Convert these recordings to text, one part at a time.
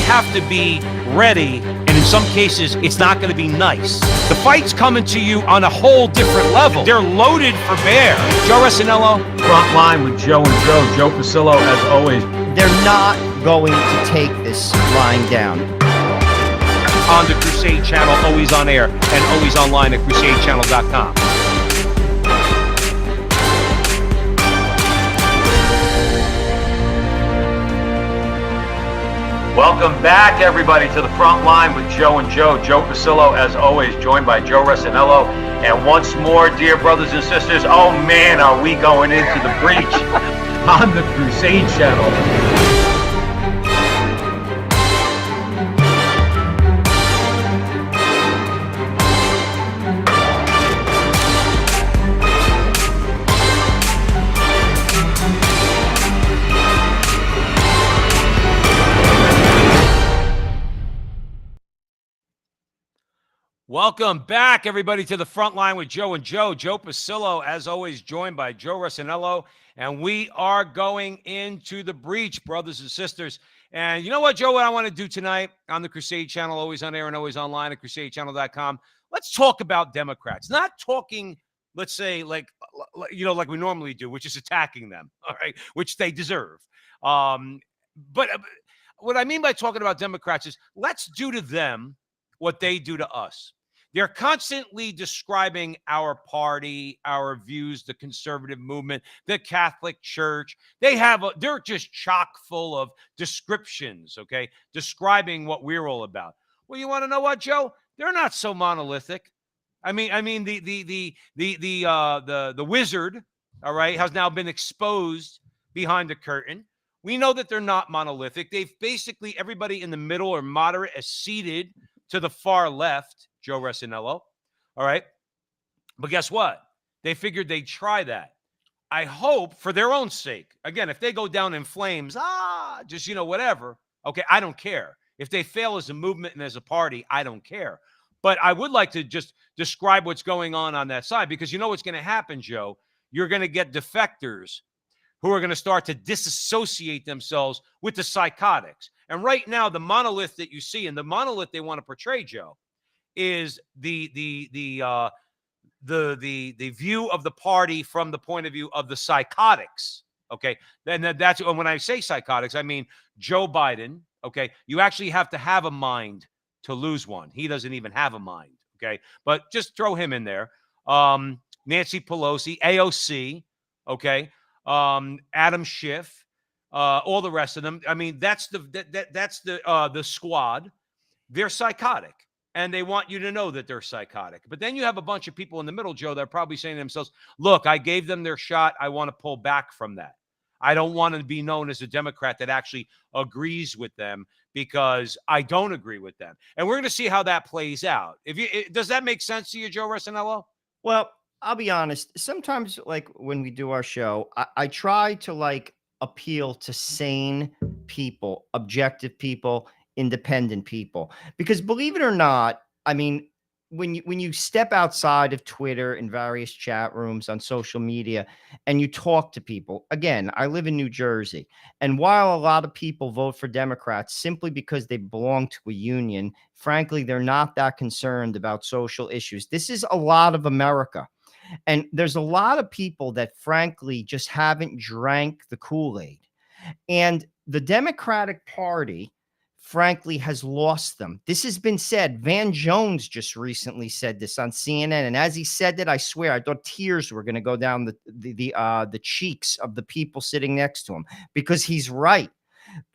have to be ready, and in some cases, it's not going to be nice. The fight's coming to you on a whole different level. They're loaded for bear. Joe Russinello. Frontline with Joe and Joe Pasillo, as always. They're not going to take this lying down. On the Crusade Channel, always on air, and always online at crusadechannel.com. Welcome back, everybody, to the front line with Joe and Joe Pasillo, as always, joined by Joe Russinello. And once more, dear brothers and sisters, oh man, are we going into the breach on the Crusade Channel. Welcome back, everybody, to the front line with Joe and Joe Pasillo, as always, joined by Joe Russinello. And we are going into the breach, brothers and sisters. And you know what, Joe, what I want to do tonight on the Crusade Channel, always on air and always online at crusadechannel.com. Let's talk about Democrats. Not talking, let's say, like we normally do, which is attacking them, all right, which they deserve. But what I mean by talking about Democrats is let's do to them what they do to us. They're constantly describing our party, our views, the conservative movement, the Catholic Church. They're just chock full of descriptions, okay, describing what we're all about. Well, you want to know what, Joe? They're not so monolithic. I mean, the wizard, all right, has now been exposed behind the curtain. We know that they're not monolithic. They've basically everybody in the middle or moderate is seated to the far left, Joe Russinello. All right. But guess what? They figured they'd try that. I hope for their own sake. Again, if they go down in flames, just, whatever. Okay. I don't care. If they fail as a movement and as a party, I don't care. But I would like to just describe what's going on that side, because you know what's going to happen, Joe? You're going to get defectors who are going to start to disassociate themselves with the psychotics. And right now, the monolith that you see, and the monolith they want to portray, Joe, is the view of the party from the point of view of the psychotics. Okay, then that's when I say psychotics, I mean Joe Biden. Okay, you actually have to have a mind to lose one. He doesn't even have a mind. Okay, but just throw him in there. Nancy Pelosi, AOC. Okay, Adam Schiff. All the rest of them. I mean, that's the squad. They're psychotic, and they want you to know that they're psychotic. But then you have a bunch of people in the middle, Joe, that are probably saying to themselves, look, I gave them their shot. I want to pull back from that. I don't want to be known as a Democrat that actually agrees with them, because I don't agree with them. And we're going to see how that plays out. Does that make sense to you, Joe Russinello? Well, I'll be honest. Sometimes, like when we do our show, I try to appeal to sane people, objective people, independent people, because believe it or not, I mean, when you step outside of Twitter and various chat rooms on social media and you talk to people, again, I live in New Jersey, and while a lot of people vote for Democrats simply because they belong to a union, frankly, they're not that concerned about social issues. This is a lot of America. And there's a lot of people that, frankly, just haven't drank the Kool-Aid. And the Democratic Party, frankly, has lost them. This has been said. Van Jones just recently said this on CNN. And as he said that, I swear, I thought tears were going to go down the cheeks of the people sitting next to him, because he's right.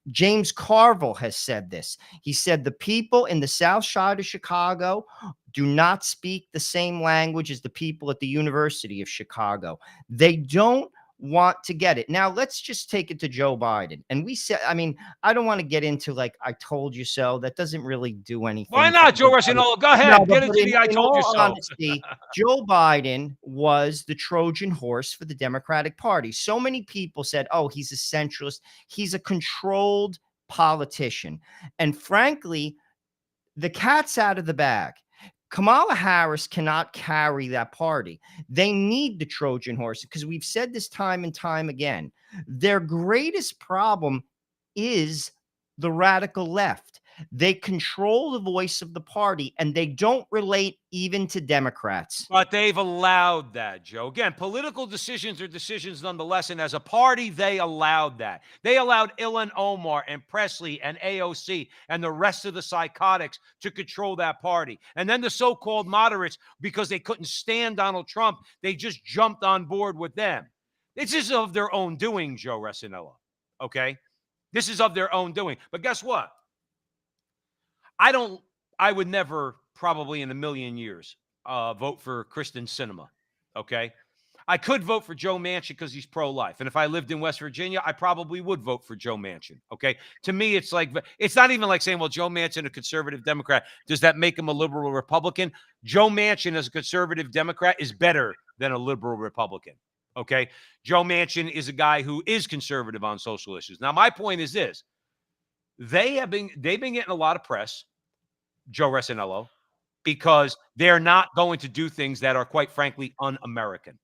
James Carville has said this. He said the people in the South Side of Chicago do not speak the same language as the people at the University of Chicago. They don't want to get it. Now, let's just take it to Joe Biden. And we said, I mean, I don't want to get into I told you so. That doesn't really do anything. Why not, Joe Russinello? Go ahead. No, get into the I told you so. Honesty, Joe Biden was the Trojan horse for the Democratic Party. So many people said, oh, he's a centralist. He's a controlled politician. And frankly, the cat's out of the bag. Kamala Harris cannot carry that party. They need the Trojan horse, because we've said this time and time again. Their greatest problem is the radical left. They control the voice of the party, and they don't relate even to Democrats. But they've allowed that, Joe. Again, political decisions are decisions nonetheless, and as a party, they allowed that. They allowed Ilhan Omar and Presley and AOC and the rest of the psychotics to control that party. And then the so-called moderates, because they couldn't stand Donald Trump, they just jumped on board with them. This is of their own doing, Joe Russinello, okay? This is of their own doing. But guess what? I would never, probably in a million years, vote for Kristen Sinema, okay? I could vote for Joe Manchin because he's pro-life. And if I lived in West Virginia, I probably would vote for Joe Manchin, okay? To me, it's like, it's not even like saying, well, Joe Manchin, a conservative Democrat, does that make him a liberal Republican? Joe Manchin as a conservative Democrat is better than a liberal Republican, okay? Joe Manchin is a guy who is conservative on social issues. Now, my point is this. They've been getting a lot of press, Joe Russinello, because they're not going to do things that are, quite frankly, un-American.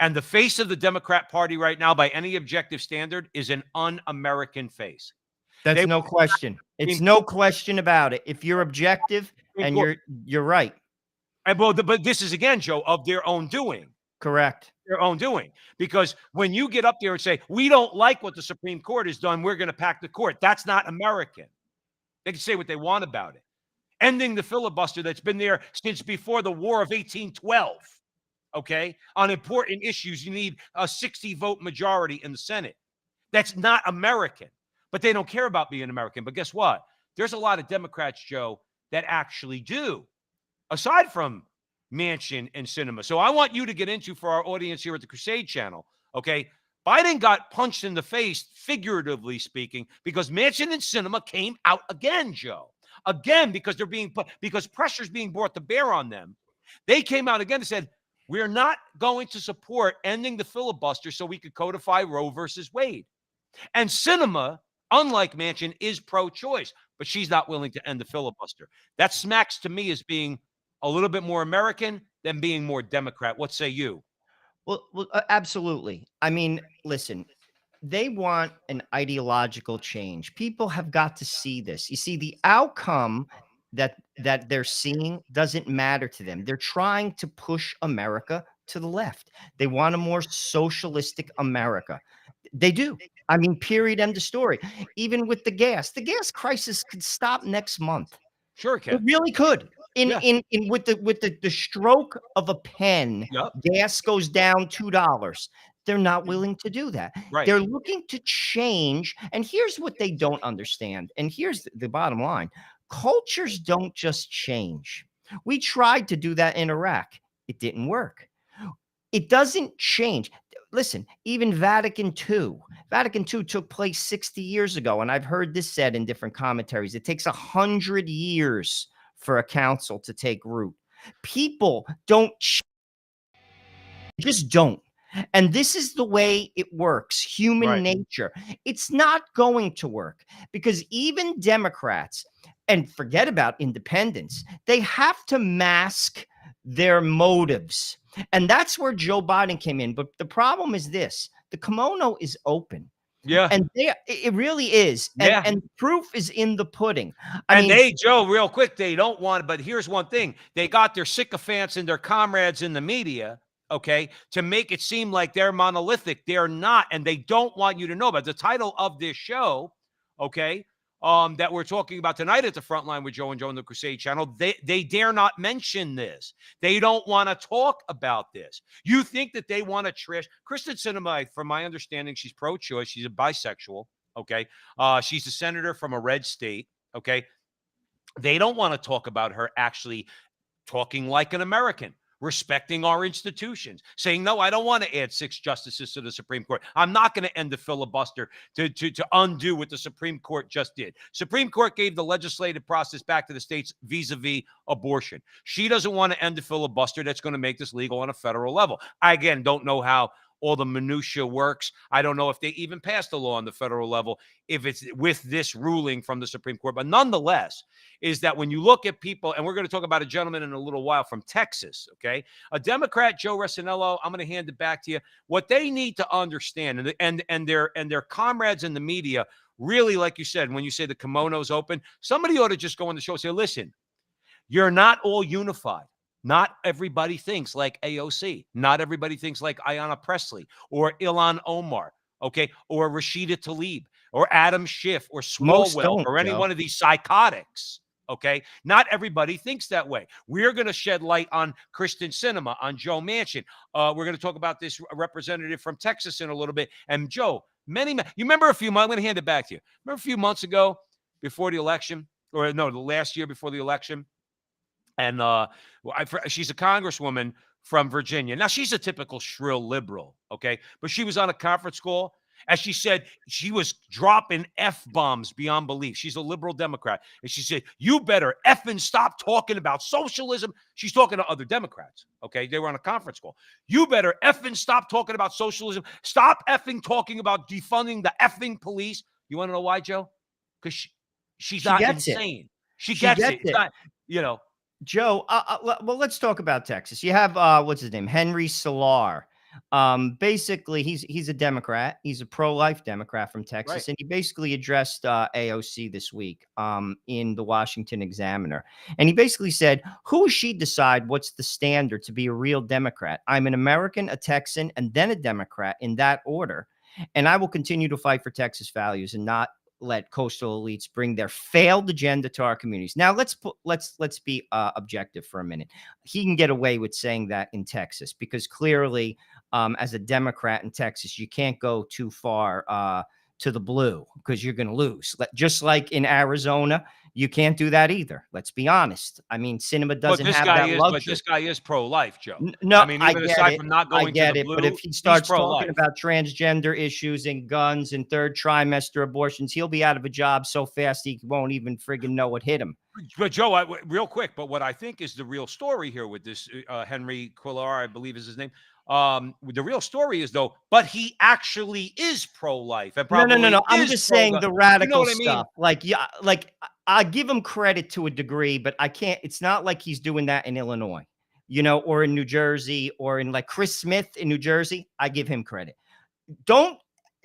And the face of the Democrat Party right now, by any objective standard, is an un-American face. That's no question. It's no question about it. If you're objective, and you're right. And but this is, again, Joe, of their own doing. Correct. Their own doing. Because when you get up there and say, we don't like what the Supreme Court has done, we're going to pack the court, that's not American. They can say what they want about it. Ending the filibuster that's been there since before the War of 1812, okay? On important issues, you need a 60-vote majority in the Senate. That's not American. But they don't care about being American. But guess what? There's a lot of Democrats, Joe, that actually do, aside from Manchin and Sinema. So I want you to get into, for our audience here at the Crusade channel, okay? Biden got punched in the face, figuratively speaking, because Manchin and Sinema came out again, Joe. Again, because because pressure's being brought to bear on them. They came out again and said, we're not going to support ending the filibuster so we could codify Roe versus Wade. And Sinema, unlike Manchin, is pro-choice, but she's not willing to end the filibuster. That smacks to me as being a little bit more American than being more Democrat. What say you? Well, absolutely. I mean, listen, they want an ideological change. People have got to see this. You see, the outcome that they're seeing doesn't matter to them. They're trying to push America to the left. They want a more socialistic America. They do. I mean, period, end of story. Even with the gas crisis could stop next month. Sure it can. It really could. With the stroke of a pen, gas goes down $2. They're not willing to do that. Right. They're looking to change. And here's what they don't understand. And here's the bottom line. Cultures don't just change. We tried to do that in Iraq. It didn't work. It doesn't change. Listen, even Vatican II. Vatican II took place 60 years ago. And I've heard this said in different commentaries. It takes 100 years for a council to take root. People don't just don't. And this is the way it works, human nature. It's not going to work because even Democrats, and forget about independents, they have to mask their motives. And that's where Joe Biden came in. But the problem is this, the kimono is open. Yeah. And it really is. And proof is in the pudding. I mean, Joe, real quick, they don't want, but here's one thing. They got their sycophants and their comrades in the media, okay, to make it seem like they're monolithic. They're not, and they don't want you to know about the title of this show, okay, that we're talking about tonight at the Frontline with Joe and Joe on the Crusade channel. They dare not mention this. They don't want to talk about this. You think that they want to trash Kristen Sinema? From my understanding, she's pro-choice. She's a bisexual, okay? She's a senator from a red state, okay? They don't want to talk about her actually talking like an American, respecting our institutions, saying, no, I don't want to add 6 justices to the Supreme Court. I'm not going to end the filibuster to undo what the Supreme Court just did. Supreme Court gave the legislative process back to the states vis-a-vis abortion. She doesn't want to end the filibuster that's going to make this legal on a federal level. I, again, don't know how all the minutia works. I don't know if they even passed a law on the federal level, if it's with this ruling from the Supreme Court. But nonetheless, is that when you look at people, and we're going to talk about a gentleman in a little while from Texas, okay? A Democrat, Joe Russinello, I'm going to hand it back to you. What they need to understand, and their comrades in the media really, like you said, when you say the kimono's open, somebody ought to just go on the show and say, listen, you're not all unified. Not everybody thinks like AOC. Not everybody thinks like Ayanna Pressley or Ilhan Omar, okay, or Rashida Tlaib or Adam Schiff or Most Swalwell don't, or any Joe. one of these psychotics. Okay, not everybody thinks that way. We're going to shed light on Kristen Sinema, on Joe Manchin. We're going to talk about this representative from Texas in a little bit. And Joe, you remember a few months? I'm going to hand it back to you. Remember a few months ago, before the election, or no, the last year before the election, and she's a congresswoman from Virginia. Now, she's a typical shrill liberal, okay? But she was on a conference call, and she said she was dropping F-bombs beyond belief. She's a liberal Democrat. And she said, you better effing stop talking about socialism. She's talking to other Democrats, okay? They were on a conference call. You better effing stop talking about socialism. Stop effing talking about defunding the effing police. You want to know why, Joe? Because she's not insane. She gets it. It's not, you know. Joe, well, let's talk about Texas. You have what's his name, Henry Salah. Basically, he's a Democrat. He's a pro-life Democrat from Texas, Right. and he basically addressed AOC this week in the Washington Examiner, and he basically said, "Who she decide what's the standard to be a real Democrat? I'm an American, a Texan, and then a Democrat in that order, and I will continue to fight for Texas values and not let coastal elites bring their failed agenda to our communities." Now, let's be objective for a minute. He can get away with saying that in Texas because clearly, as a Democrat in Texas, you can't go too far to the blue because you're going to lose. Just like in Arizona, you can't do that either. Let's be honest. I mean, Sinema doesn't have that luxury. But this guy is pro-life, Joe. No, I mean, even aside from not going to the blue, but if he starts talking pro-life about transgender issues and guns and third trimester abortions, he'll be out of a job so fast he won't even friggin' know what hit him. But Joe, real quick, but what I think is the real story here with this Henry Cuellar, I believe is his name. The real story is though, but he actually is pro-life and probably No. I'm just saying the radical stuff. Like, yeah, like I give him credit to a degree, but I can't. It's not like he's doing that in Illinois, or in New Jersey, or in like Chris Smith in New Jersey. I give him credit.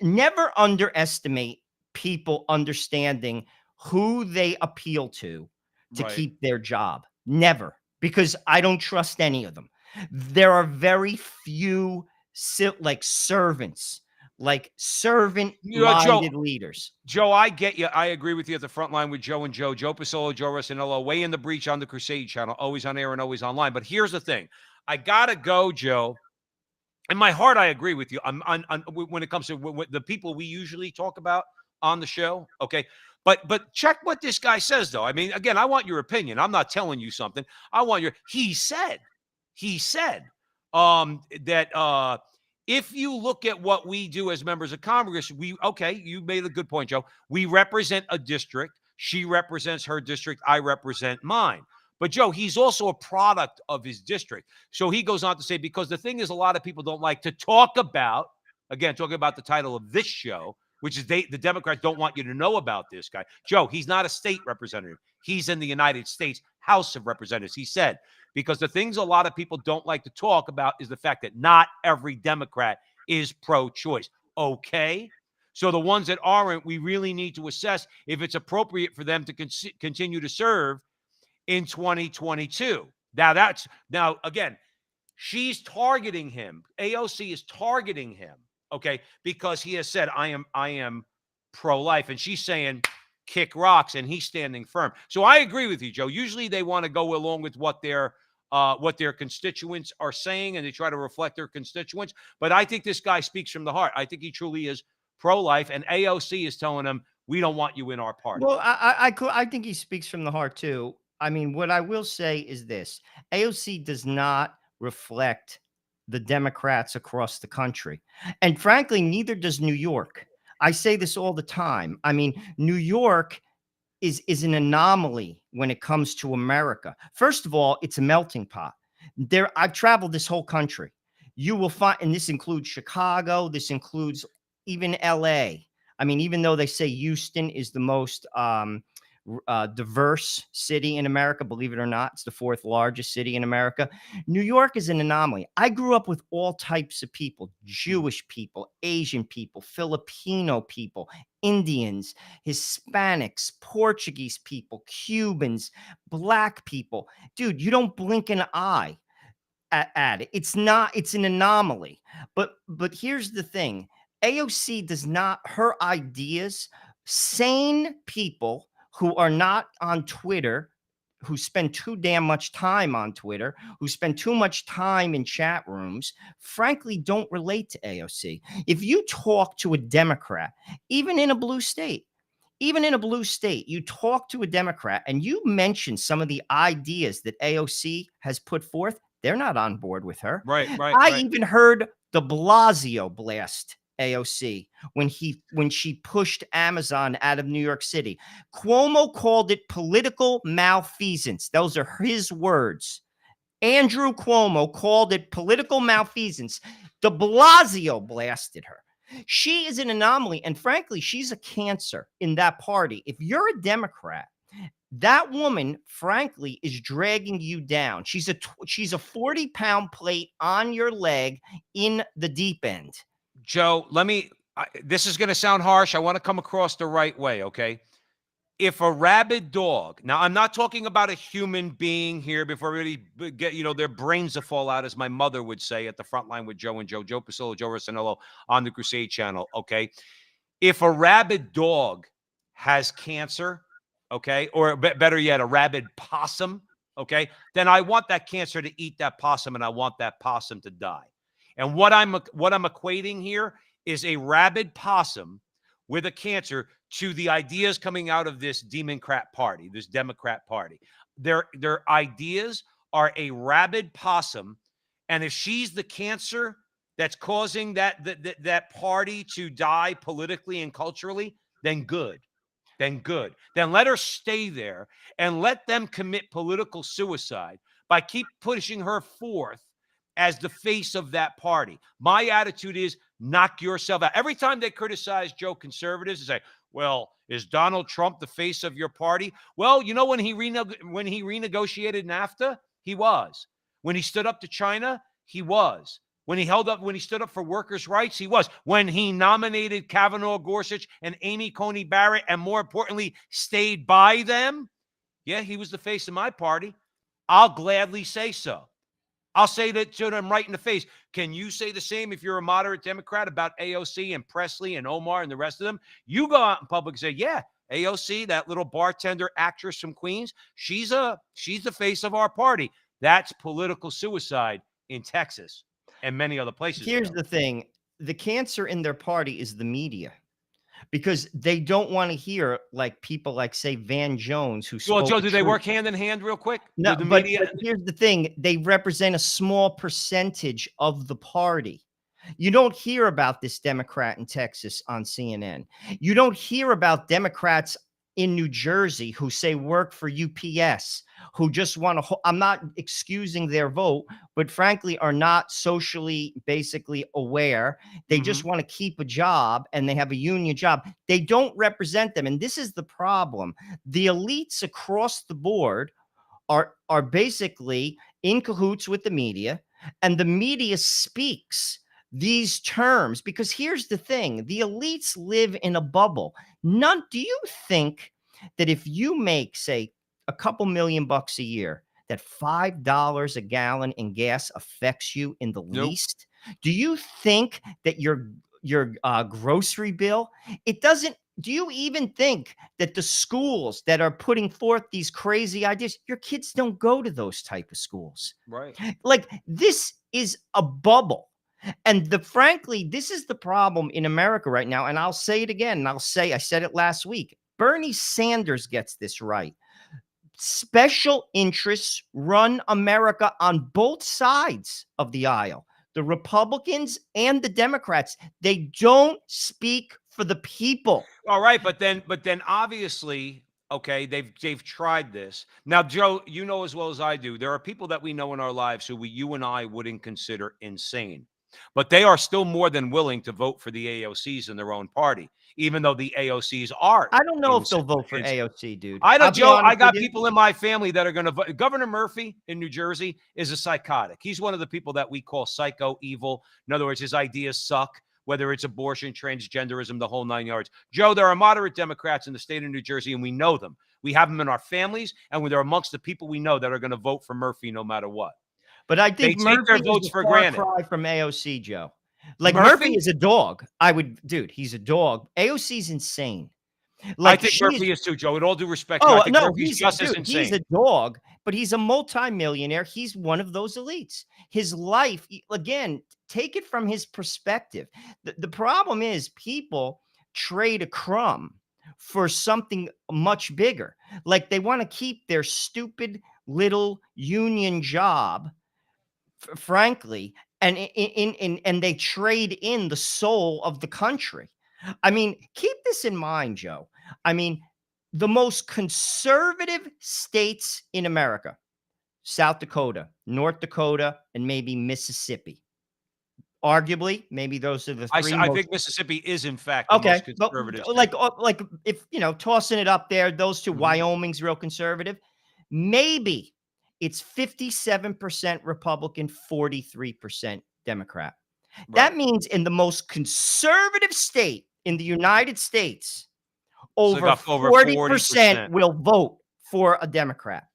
Never underestimate people understanding who they appeal to keep their job. Never, because I don't trust any of them. There are very few servants, like servant-minded leaders. Joe, I get you. I agree with you at the front line with Joe and Joe. Joe Pasillo, Joe Russinello, way in the breach on the Crusade channel, always on air and always online. But here's the thing. I got to go, Joe. In my heart, I agree with you. When it comes to the people we usually talk about on the show, okay? But check what this guy says, though. I mean, again, I want your opinion. I'm not telling you something. He said that if you look at what we do as members of Congress, you made a good point, Joe. We represent a district. She represents her district. I represent mine. But Joe, he's also a product of his district. So he goes on to say, because the thing is, a lot of people don't like to talk about, again, talking about the title of this show, which is the Democrats don't want you to know about this guy. Joe, he's not a state representative. He's in the United States House of Representatives. He said, because the things a lot of people don't like to talk about is the fact that not every Democrat is pro-choice. Okay? So the ones that aren't, we really need to assess if it's appropriate for them to continue to serve in 2022. Now, again, she's targeting him. AOC is targeting him, okay, because he has said, I am pro-life. And she's saying, kick rocks, and he's standing firm. So I agree with you, Joe. Usually they want to go along with what their constituents are saying, and they try to reflect their constituents. But I think this guy speaks from the heart. I think he truly is pro-life, and AOC is telling him, we don't want you in our party. Well, I think he speaks from the heart too. I mean, what I will say is this: AOC does not reflect the Democrats across the country, and frankly, neither does New York. I say this all the time. I mean, New York is an anomaly when it comes to America. First of all, it's a melting pot. I've traveled this whole country. You will find, and this includes Chicago. This includes even LA. I mean, even though they say Houston is the most diverse city in America, believe it or not, it's the fourth largest city in America. New York is an anomaly. I grew up with all types of people: Jewish people, Asian people, Filipino people, Indians, Hispanics, Portuguese people, Cubans, black people. Dude, you don't blink an eye at it. It's an anomaly. But here's the thing. AOC does not, her ideas, sane people who are not on Twitter, who spend too damn much time on Twitter, who spend too much time in chat rooms, frankly, don't relate to AOC. If you talk to a Democrat, even in a blue state, you talk to a Democrat and you mention some of the ideas that AOC has put forth, they're not on board with her. Right. I even heard de Blasio blast AOC when she pushed Amazon out of New York City. Cuomo called it political malfeasance. Those are his words. Andrew Cuomo called it political malfeasance. De Blasio blasted her. She is an anomaly, and frankly, she's a cancer in that party. If you're a Democrat, that woman, frankly, is dragging you down. She's a 40-pound plate on your leg in the deep end. Joe, this is going to sound harsh. I want to come across the right way, okay? If a rabid dog, now I'm not talking about a human being here before we really get, their brains to fall out, as my mother would say at the Frontline with Joe and Joe Pasillo, Joe Russinello on the Crusade channel, okay? If a rabid dog has cancer, okay, or better yet, a rabid possum, okay, then I want that cancer to eat that possum, and I want that possum to die. And what I'm equating here is a rabid possum with a cancer to the ideas coming out of this Democrat party, this Democrat party. Their ideas are a rabid possum, and if she's the cancer that's causing that party to die politically and culturally, then good. Then let her stay there and let them commit political suicide by keep pushing her forth as the face of that party. My attitude is knock yourself out. Every time they criticize Joe conservatives and say, well, is Donald Trump the face of your party? Well, when he renegotiated NAFTA, he was. When he stood up to China, he was. When he stood up for workers' rights, he was. When he nominated Kavanaugh, Gorsuch, and Amy Coney Barrett, and more importantly, stayed by them, yeah, he was the face of my party. I'll gladly say so. I'll say that to them right in the face. Can you say the same if you're a moderate Democrat about AOC and Presley and Omar and the rest of them? You go out in public and say, yeah, AOC, that little bartender actress from Queens, she's the face of our party. That's political suicide in Texas and many other places. Here's the thing. The cancer in their party is the media, because they don't want to hear like people like, say, Van Jones, who spoke. Well, Joe, do they work hand in hand real quick? No, but here's the thing. They represent a small percentage of the party. You don't hear about this Democrat in Texas on CNN. You don't hear about Democrats in New Jersey who say work for UPS, who just want to, I'm not excusing their vote, but frankly are not socially basically aware. They just want to keep a job and they have a union job. They don't represent them. And this is the problem. The elites across the board are basically in cahoots with the media, and the media speaks these terms, because here's the thing. The elites live in a bubble. Do you think that if you make, say, a couple $1 million a year, that $5 a gallon in gas affects you in the least? Do you think that your grocery bill, it doesn't? Do you even think that the schools that are putting forth these crazy ideas, your kids don't go to those type of schools? Right. Like, this is a bubble. And frankly, this is the problem in America right now. And I'll say it again. And I said it last week. Bernie Sanders gets this right. Special interests run America on both sides of the aisle. The Republicans and the Democrats, they don't speak for the people. All right, but then obviously, okay, they've tried this. Now, Joe, you know as well as I do, there are people that we know in our lives who you and I wouldn't consider insane, but they are still more than willing to vote for the AOCs in their own party, even though the AOCs are. I don't know if they'll vote for AOC, dude. I know, Joe. I got people in my family that are going to vote. Governor Murphy in New Jersey is a psychotic. He's one of the people that we call psycho evil. In other words, his ideas suck. whether it's abortion, transgenderism, the whole 9 yards. Joe, there are moderate Democrats in the state of New Jersey, and we know them. We have them in our families, and they're amongst the people we know that are going to vote for Murphy no matter what. But I They think take their Murphy votes is a for far granted. cry from AOC, Joe. Like Murphy is a dog. Dude, he's a dog. AOC's insane. Like, I think Murphy is too, Joe. With all due respect, oh I think no, Murphy's just as insane. He's a dog, but he's a multimillionaire. He's one of those elites. His life, again, take it from his perspective. The problem is people trade a crumb for something much bigger. Like they want to keep their stupid little union job, frankly, and they trade in the soul of the country. I mean, keep this in mind, Joe. I mean, the most conservative states in America, South Dakota, North Dakota, and maybe Mississippi. Arguably, maybe those are the three. I think Mississippi is, in fact, the most conservative. But like if, tossing it up there, those two, Wyoming's real conservative. Maybe it's 57% Republican, 43% Democrat. Right. That means in the most conservative state in the United States, over 40% will vote for a Democrat.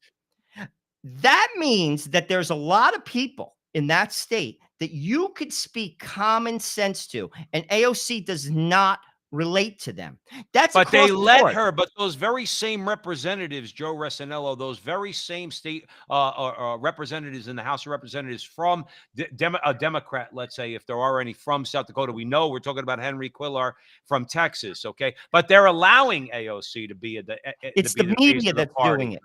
That means that there's a lot of people in that state that you could speak common sense to, and AOC does not relate to them. But they let her. But those very same representatives, Joe Russinello, those very same state representatives in the House of Representatives from a Democrat, let's say, if there are any from South Dakota, we know we're talking about Henry Cuellar from Texas, okay? But they're allowing AOC to be it's the media that's doing it.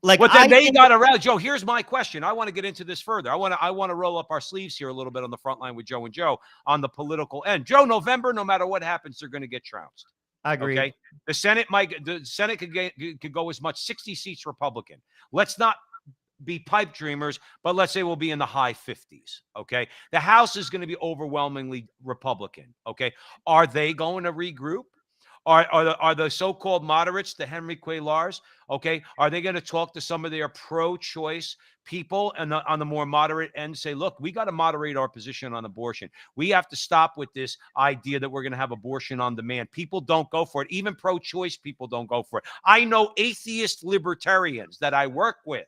Like, but then they got around. Joe, here's my question. I want to get into this further. I want to roll up our sleeves here a little bit on the front line with Joe and Joe on the political end. Joe, November, no matter what happens, they're going to get trounced. I agree. Okay, the Senate could go as much 60 seats Republican. Let's not be pipe dreamers, but let's say we'll be in the high 50s. Okay, the House is going to be overwhelmingly Republican. Okay, are they going to regroup? Are the so-called moderates, the Henry Cuellars, okay, are they going to talk to some of their pro-choice people and on the more moderate end, say, look, we got to moderate our position on abortion. We have to stop with this idea that we're going to have abortion on demand. People don't go for it. Even pro-choice people don't go for it. I know atheist libertarians that I work with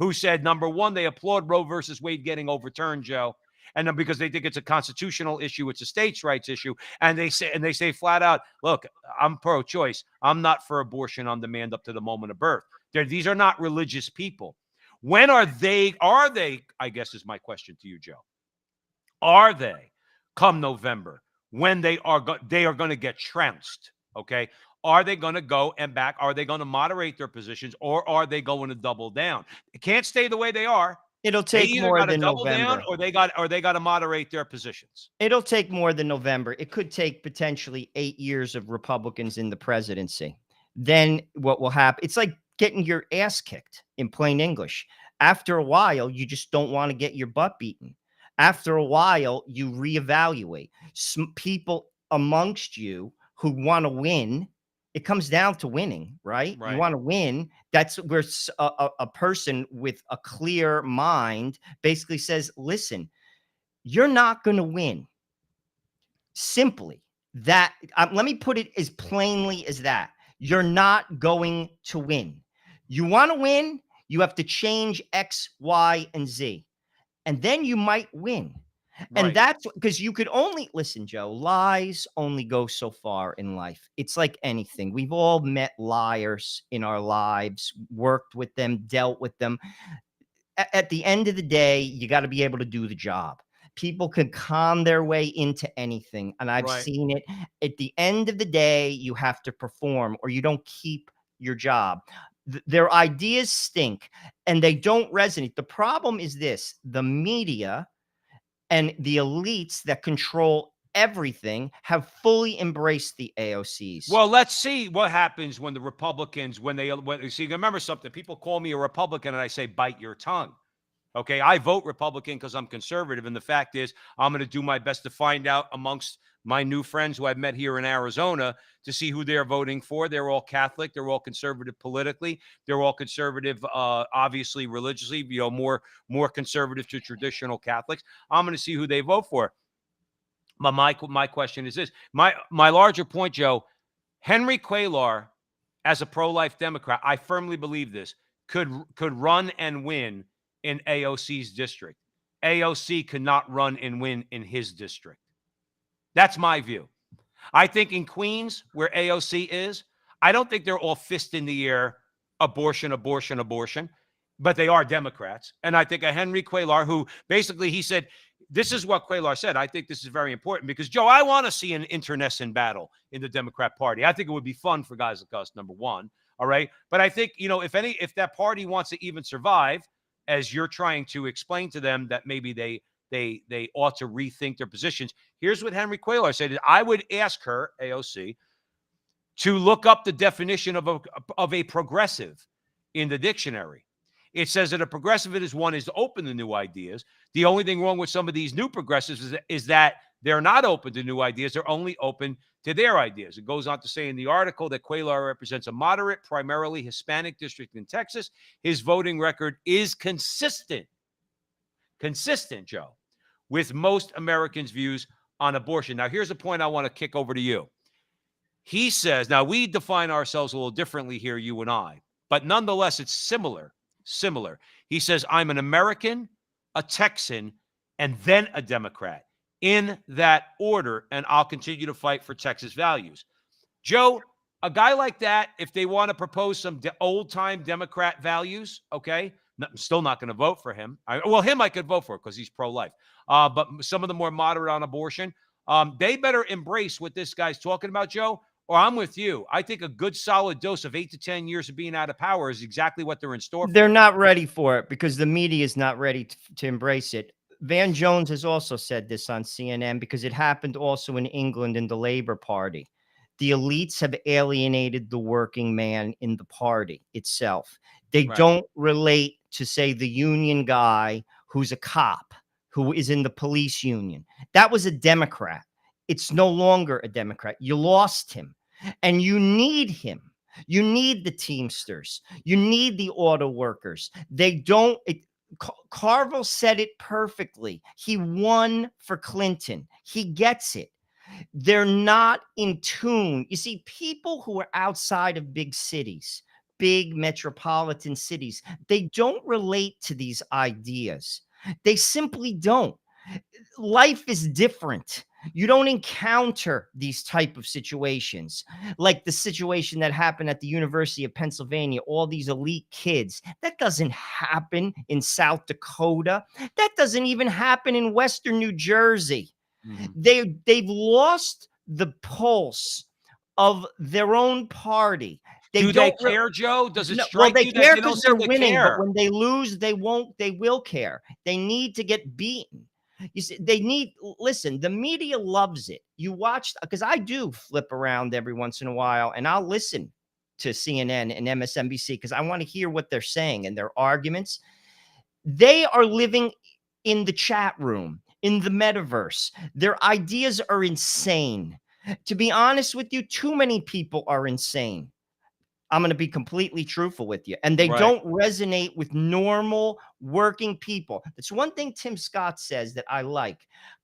who said, number one, they applaud Roe versus Wade getting overturned, Joe. And then because they think it's a constitutional issue, it's a states' rights issue, and they say flat out, "Look, I'm pro-choice. I'm not for abortion on demand up to the moment of birth." These are not religious people. When are they? Are they? I guess is my question to you, Joe. Are they come November when they are going to get trounced? Okay. Are they going to go and back? Are they going to moderate their positions, or are they going to double down? It can't stay the way they are. It'll take more than November, or they got to moderate their positions. It'll take more than November. It could take potentially 8 years of Republicans in the presidency. Then what will happen? It's like getting your ass kicked in plain English. After a while, you just don't want to get your butt beaten. After a while, you reevaluate. Some people amongst you who want to win. It comes down to winning, right? You want to win. That's where a person with a clear mind basically says, listen, you're not going to win. Simply that. Let me put it as plainly as that. You're not going to win. You want to win, you have to change X, Y, and Z. And then you might win. And that's because you could only listen, Joe. Lies only go so far in life. It's like anything. We've all met liars in our lives, worked with them, dealt with them. At the end of the day, you got to be able to do the job. People can con their way into anything. And I've seen it. At the end of the day, you have to perform or you don't keep your job. Their ideas stink and they don't resonate. The problem is this: the media and the elites that control everything have fully embraced the AOCs. Well, let's see what happens when the Republicans, see, remember something, people call me a Republican and I say, bite your tongue. Okay, I vote Republican because I'm conservative. And the fact is, I'm going to do my best to find out amongst my new friends who I've met here in Arizona to see who they're voting for. They're all Catholic. They're all conservative politically. They're all conservative, obviously religiously, more conservative to traditional Catholics. I'm going to see who they vote for. My question is this. My larger point, Joe, Henry Cuellar, as a pro-life Democrat, I firmly believe this, could run and win in AOC's district. AOC could not run and win in his district. That's my view. I think in Queens, where AOC is, I don't think they're all fist in the air, abortion, abortion, abortion, but they are Democrats. And I think a Henry Cuellar, who basically he said, this is what Cuellar said. I think this is very important because, Joe, I want to see an internecine battle in the Democrat Party. I think it would be fun for guys like us, number one. All right. But I think, if that party wants to even survive, as you're trying to explain to them that maybe they ought to rethink their positions. Here's what Henry Cuellar said. I would ask her, AOC, to look up the definition of a progressive in the dictionary. It says that a progressive is one is open to new ideas. The only thing wrong with some of these new progressives is that they're not open to new ideas. They're only open to their ideas. It goes on to say in the article that Cuellar represents a moderate, primarily Hispanic district in Texas. His voting record is consistent, Joe, with most Americans' views on abortion. Now, here's a point I want to kick over to you. He says, now we define ourselves a little differently here, you and I, but nonetheless, it's similar. He says, I'm an American, a Texan, and then a Democrat in that order, and I'll continue to fight for Texas values. Joe, a guy like that, if they want to propose some old-time Democrat values, okay, I'm still not going to vote for him. Him I could vote for because he's pro-life. But some of the more moderate on abortion, they better embrace what this guy's talking about, Joe, or I'm with you. I think a good solid dose of 8 to 10 years of being out of power is exactly what they're in store for. They're not ready for it because the media is not ready to embrace it. Van Jones has also said this on CNN because it happened also in England in the Labour Party. The elites have alienated the working man in the party itself. They don't relate to, say, the union guy who's a cop, who is in the police union. That was a Democrat. It's no longer a Democrat. You lost him, and you need him. You need the Teamsters. You need the auto workers. They don't. Carville said it perfectly. He won for Clinton. He gets it. They're not in tune. You see, people who are outside of big cities, big metropolitan cities, they don't relate to these ideas. They simply don't. Life is different. You don't encounter these type of situations like the situation that happened at the University of Pennsylvania, all these elite kids. That doesn't happen in South Dakota. That doesn't even happen in Western New Jersey. Mm-hmm. They've lost the pulse of their own party. Do they care, Joe? Does it strike you that they don't seem to care? But when they lose, they won't. They will care. They need to get beaten. You see, listen, the media loves it. You watch, because I do flip around every once in a while and I'll listen to CNN and MSNBC because I want to hear what they're saying and their arguments. They are living in the chat room, in the metaverse. Their ideas are insane. To be honest with you, too many people are insane. I'm going to be completely truthful with you. And they don't resonate with normal working people. That's one thing Tim Scott says that I like.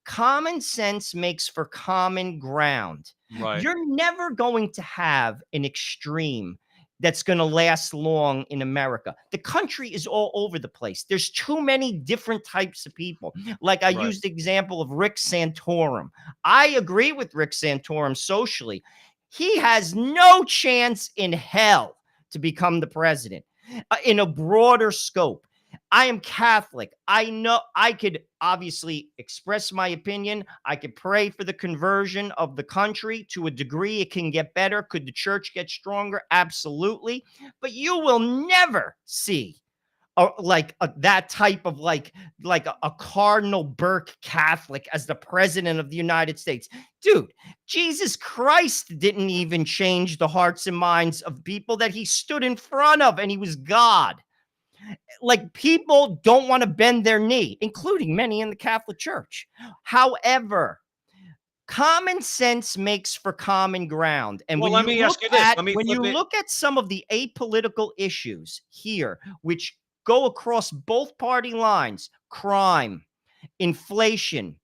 Common sense makes for common ground. Right. You're never going to have an extreme that's going to last long in America. The country is all over the place. There's too many different types of people. Like I used the example of Rick Santorum. I agree with Rick Santorum socially. He has no chance in hell to become the president in a broader scope. I am Catholic. I know I could obviously express my opinion. I could pray for the conversion of the country to a degree. It can get better. Could the church get stronger? Absolutely. But you will never see that type of like a Cardinal Burke Catholic as the president of the United States. Dude, Jesus Christ didn't even change the hearts and minds of people that he stood in front of, and he was God. Like, people don't want to bend their knee, including many in the Catholic Church. However, common sense makes for common ground. And when you look at some of the apolitical issues here, which go across both party lines: crime, inflation,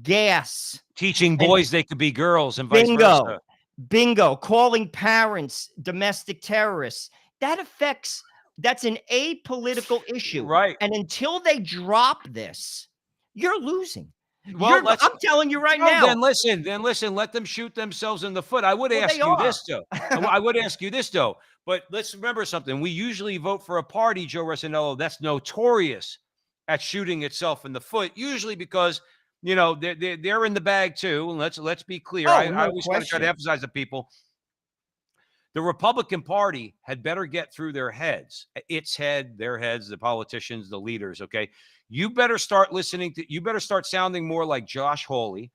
gas, Teaching and boys they could be girls and vice versa. bingo, calling parents domestic terrorists. That's an apolitical issue. Right. And until they drop this, you're losing. Well, let's I'm telling you right no, now. then listen, let them shoot themselves in the foot. I would Well, ask they you are. this though. I would ask you this though. But let's remember something. We usually vote for a party, Joe Russinello, that's notorious at shooting itself in the foot, usually because they're in the bag too. And let's be clear. Oh, I no always want to try to question. emphasize to people the Republican Party had better get through their heads, their heads, the politicians, the leaders. Okay. You better start sounding more like Josh Hawley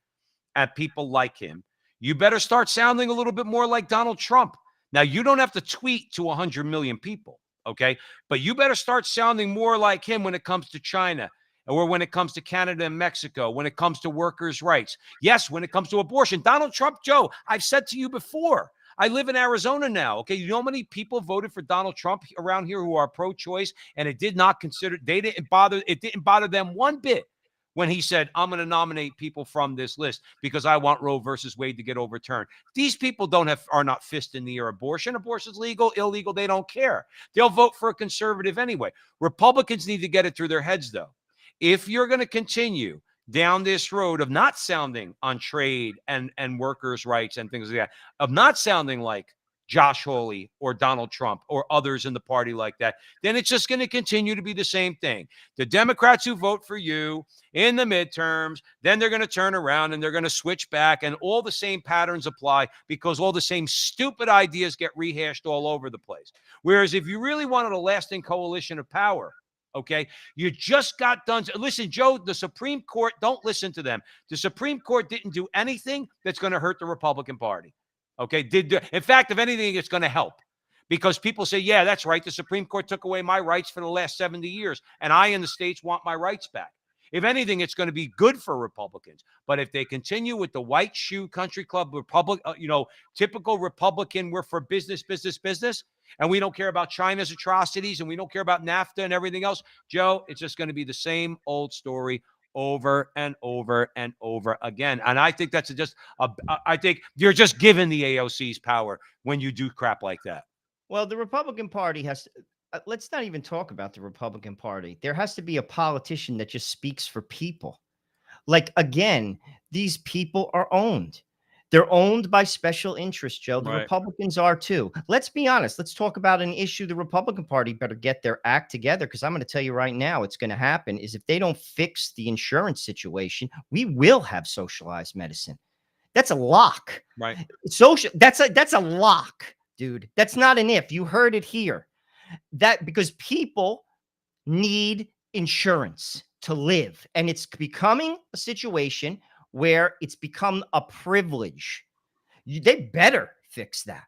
and people like him. You better start sounding a little bit more like Donald Trump. Now, you don't have to tweet to 100 million people. Okay. But you better start sounding more like him when it comes to China, or when it comes to Canada and Mexico, when it comes to workers' rights. Yes, when it comes to abortion. Donald Trump, Joe, I've said to you before, I live in Arizona now. Okay. You know how many people voted for Donald Trump around here who are pro-choice, and it didn't bother them one bit when he said, I'm going to nominate people from this list because I want Roe versus Wade to get overturned. These people are not fist in the air abortion. Abortion's legal, illegal. They don't care. They'll vote for a conservative anyway. Republicans need to get it through their heads though. If you're going to continue down this road of not sounding on trade and workers' rights and things like that, of not sounding like Josh Hawley or Donald Trump or others in the party like that, then it's just going to continue to be the same thing. The Democrats who vote for you in the midterms, then they're going to turn around and they're going to switch back, and all the same patterns apply because all the same stupid ideas get rehashed all over the place. Whereas if you really wanted a lasting coalition of power, okay, you just got done. Listen, Joe, the Supreme Court, don't listen to them. The Supreme Court didn't do anything that's going to hurt the Republican Party. Okay. In fact, if anything, it's going to help, because people say, yeah, that's right. The Supreme Court took away my rights for the last 70 years, and I in the states want my rights back. If anything, it's going to be good for Republicans. But if they continue with the white shoe country club typical Republican, we're for business, and we don't care about China's atrocities, and we don't care about NAFTA and everything else, Joe, it's just going to be the same old story over and over and over again. And I think I think you're just giving the AOC's power when you do crap like that. Well, the Republican Party has to, let's not even talk about the Republican Party. There has to be a politician that just speaks for people. Like, again, these people are owned. They're owned by special interests, Joe. The Republicans are too. Let's be honest. Let's talk about an issue the Republican Party better get their act together, because I'm going to tell you right now, it's going to happen is if they don't fix the insurance situation, we will have socialized medicine. That's a lock. Right. That's a lock, dude. That's not an if. You heard it here. Because people need insurance to live, and it's becoming a situation where it's become a privilege. They better fix that.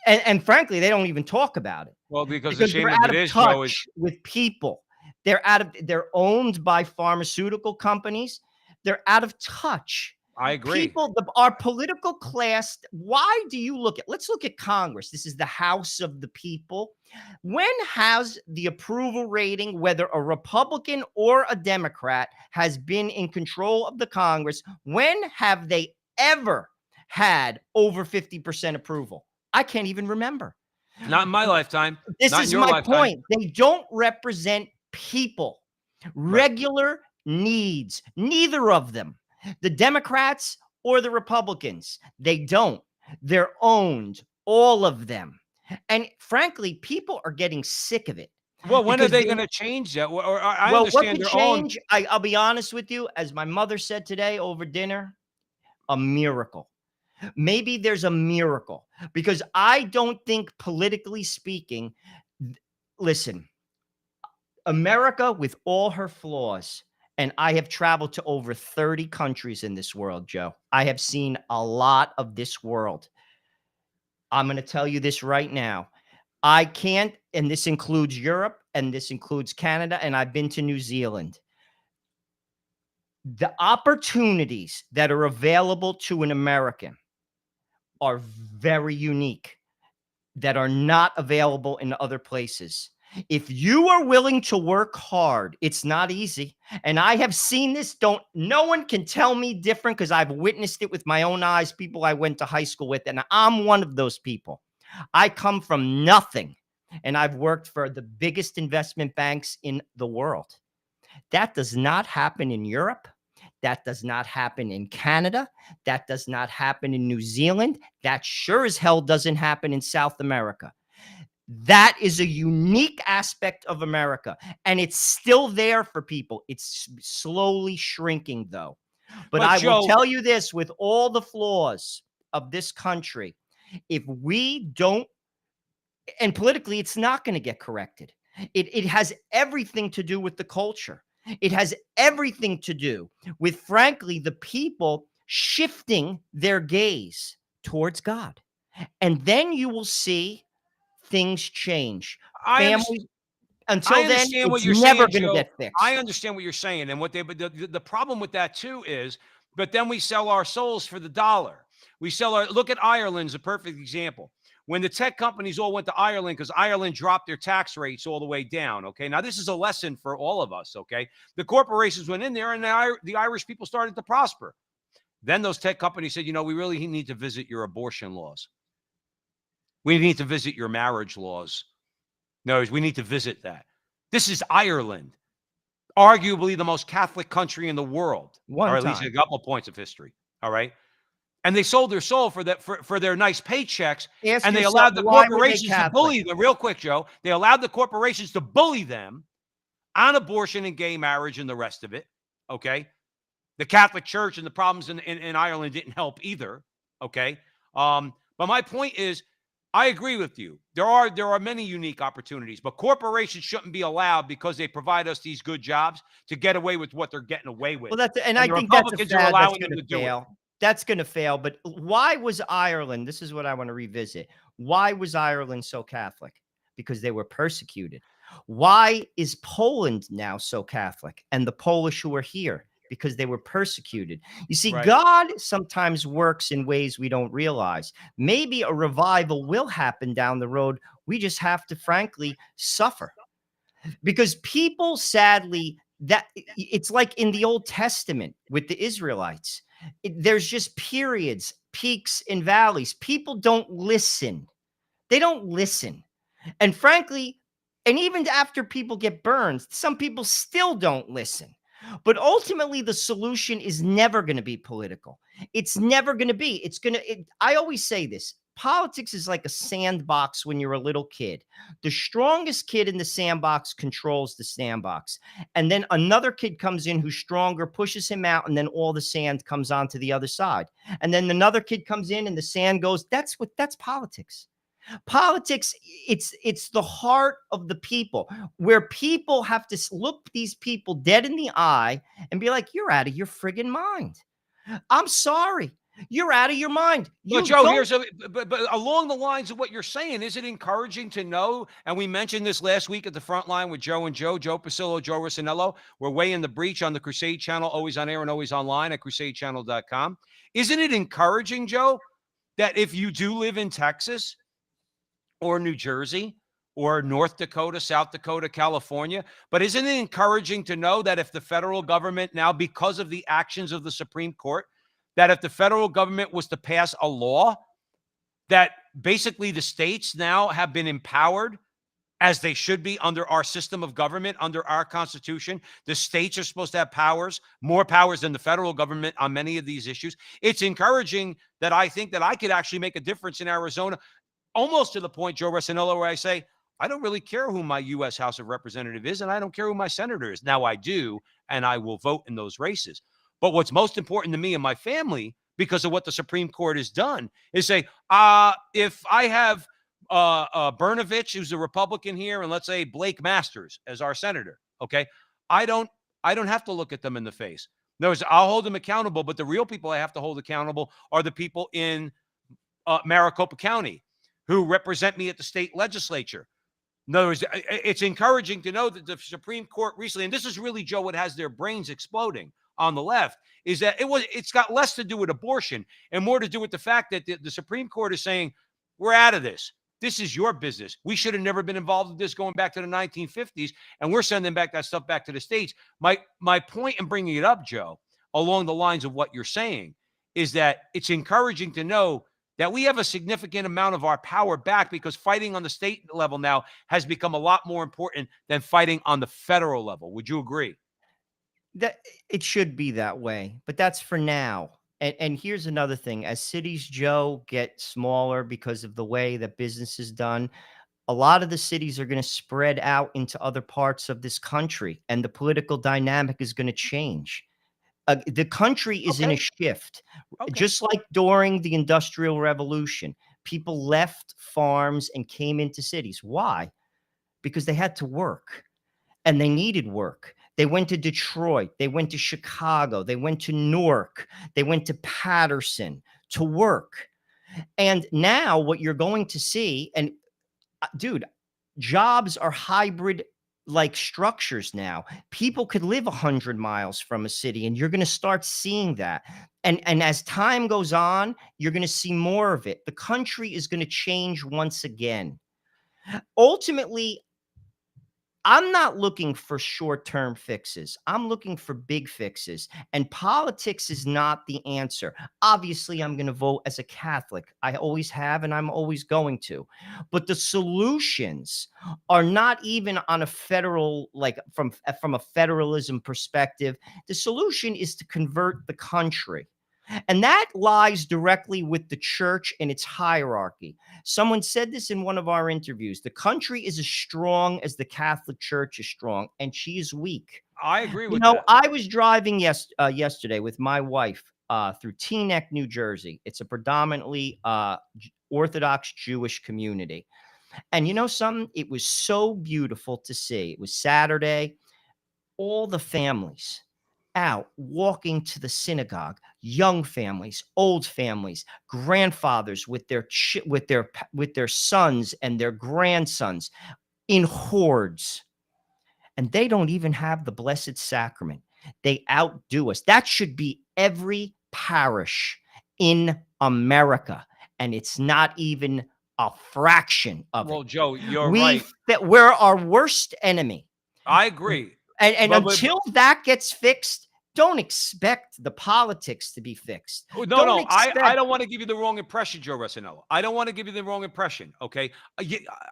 And frankly, they don't even talk about it. Well, because the shame of it is, Joe, is with people. They're owned by pharmaceutical companies. They're out of touch. I agree. Our political class, let's look at Congress. This is the House of the people. When has the approval rating, whether a Republican or a Democrat, has been in control of the Congress? When have they ever had over 50% approval? I can't even remember. Not in my lifetime. This is my point. They don't represent people, regular needs, neither of them. The Democrats or the Republicans, they don't. They're owned, all of them. And frankly, people are getting sick of it. Well, when are they going to change that? I understand what could change, I'll be honest with you, as my mother said today over dinner, a miracle. Maybe there's a miracle, because I don't think, politically speaking, listen, America, with all her flaws, and I have traveled to over 30 countries in this world, Joe. I have seen a lot of this world. I'm going to tell you this right now. I can't, and this includes Europe, and this includes Canada, and I've been to New Zealand. The opportunities that are available to an American are very unique, that are not available in other places. If you are willing to work hard, it's not easy. And I have seen this. No one can tell me different because I've witnessed it with my own eyes, people I went to high school with, and I'm one of those people. I come from nothing, and I've worked for the biggest investment banks in the world. That does not happen in Europe. That does not happen in Canada. That does not happen in New Zealand. That sure as hell doesn't happen in South America. That is a unique aspect of America, and it's still there for people. It's slowly shrinking, though. But I will tell you this, with all the flaws of this country, if we don't, and politically, it's not going to get corrected. It has everything to do with the culture. It has everything to do with, frankly, the people shifting their gaze towards God. And then you will see things change. Families, until then, it's never going to get fixed. I understand what you're saying. And but the problem with that too is, but then we sell our souls for the dollar. We sell look at Ireland's a perfect example. When the tech companies all went to Ireland because Ireland dropped their tax rates all the way down. Okay. Now this is a lesson for all of us. Okay. The corporations went in there and the Irish people started to prosper. Then those tech companies said, we really need to visit your abortion laws. We need to visit your marriage laws. No, we need to visit that. This is Ireland, arguably the most Catholic country in the world, or at least a couple of points of history. All right. And they sold their soul for that for their nice paychecks. And they allowed the corporations to bully them. Real quick, Joe. They allowed the corporations to bully them on abortion and gay marriage and the rest of it. Okay. The Catholic Church and the problems in Ireland didn't help either. Okay. But my point is, I agree with you. There are many unique opportunities, but corporations shouldn't be allowed because they provide us these good jobs to get away with what they're getting away with. Well, I think that's a fad that's going to fail. That's going to fail. But why was Ireland? This is what I want to revisit. Why was Ireland so Catholic? Because they were persecuted. Why is Poland now so Catholic? And the Polish who are here? Because they were persecuted. You see, right. God sometimes works in ways we don't realize. Maybe a revival will happen down the road. We just have to, frankly, suffer. Because people, sadly, that it's like in the Old Testament with the Israelites. There's just periods, peaks and valleys. People don't listen. They don't listen. And frankly, and even after people get burned, some people still don't listen. But ultimately, the solution is never going to be political. It's never going to be. I always say this. Politics is like a sandbox when you're a little kid. The strongest kid in the sandbox controls the sandbox. And then another kid comes in who's stronger, pushes him out, and then all the sand comes onto the other side. And then another kid comes in and the sand goes. That's politics. Politics, it's the heart of the people, where people have to look these people dead in the eye and be like, you're out of your friggin' mind. I'm sorry. You're out of your mind. But Joe, but along the lines of what you're saying, is it encouraging to know, and we mentioned this last week at the Frontline with Joe and Joe Pasillo, Joe Russinello, we're way in the breach on the Crusade channel, always on air and always online at crusadechannel.com. Isn't it encouraging, Joe, that if you do live in Texas or New Jersey or North Dakota, South Dakota, California, but isn't it encouraging to know that if the federal government now, because of the actions of the Supreme Court, that if the federal government was to pass a law, that basically the states now have been empowered, as they should be under our system of government, under our Constitution. The states are supposed to have powers, more powers than the federal government on many of these issues. It's encouraging that I think that I could actually make a difference in Arizona, almost to the point, Joe Russinello, where I say, I don't really care who my U.S. House of Representatives is, and I don't care who my senator is. Now I do, and I will vote in those races. But what's most important to me and my family, because of what the Supreme Court has done, is say, if I have Brnovich, who's a Republican here, and let's say Blake Masters as our senator, okay, I don't have to look at them in the face. In other words, I'll hold them accountable, but the real people I have to hold accountable are the people in Maricopa County who represent me at the state legislature. In other words, it's encouraging to know that the Supreme Court recently, and this is really, Joe, what has their brains exploding on the left, is that it's got less to do with abortion and more to do with the fact that the Supreme Court is saying, we're out of this. This is your business. We should have never been involved in this going back to the 1950s, and we're sending back that stuff back to the States. My point in bringing it up, Joe, along the lines of what you're saying, is that it's encouraging to know that we have a significant amount of our power back, because fighting on the state level now has become a lot more important than fighting on the federal level. Would you agree? That it should be that way, but that's for now. And here's another thing: as cities, Joe, get smaller because of the way that business is done, a lot of the cities are going to spread out into other parts of this country, and the political dynamic is going to change. The country is in a Okay. shift, Okay. just like during the Industrial Revolution. People left farms and came into cities. Why? Because they had to work and they needed work. They went to Detroit, they went to Chicago, they went to Newark, they went to Patterson to work. And now what you're going to see, and dude, jobs are hybrid like structures now. People could live 100 miles from a city, and you're going to start seeing that. And as time goes on, you're going to see more of it. The country is going to change once again. Ultimately, I'm not looking for short-term fixes. I'm looking for big fixes. And politics is not the answer. Obviously, I'm going to vote as a Catholic. I always have, and I'm always going to. But the solutions are not even on a federal, like from a federalism perspective. The solution is to convert the country. And that lies directly with the church and its hierarchy. Someone said this in one of our interviews. The country is as strong as the Catholic Church is strong, and she is weak. I agree You with know, that. I was driving yesterday with my wife through Teaneck, New Jersey. It's a predominantly Orthodox Jewish community. And you know something? It was so beautiful to see. It was Saturday. All the families out walking to the synagogue, young families, old families, grandfathers with their sons and their grandsons in hordes. And they don't even have the Blessed Sacrament. They outdo us. That should be every parish in America, and it's not even a fraction of Well, it. Joe, you're right. We're our worst enemy. I agree. And But until that gets fixed, don't expect the politics to be fixed. no, Don't no, I expect. don't want to give you the wrong impression, Joe Russinello. I don't want to give you the wrong impression. Okay,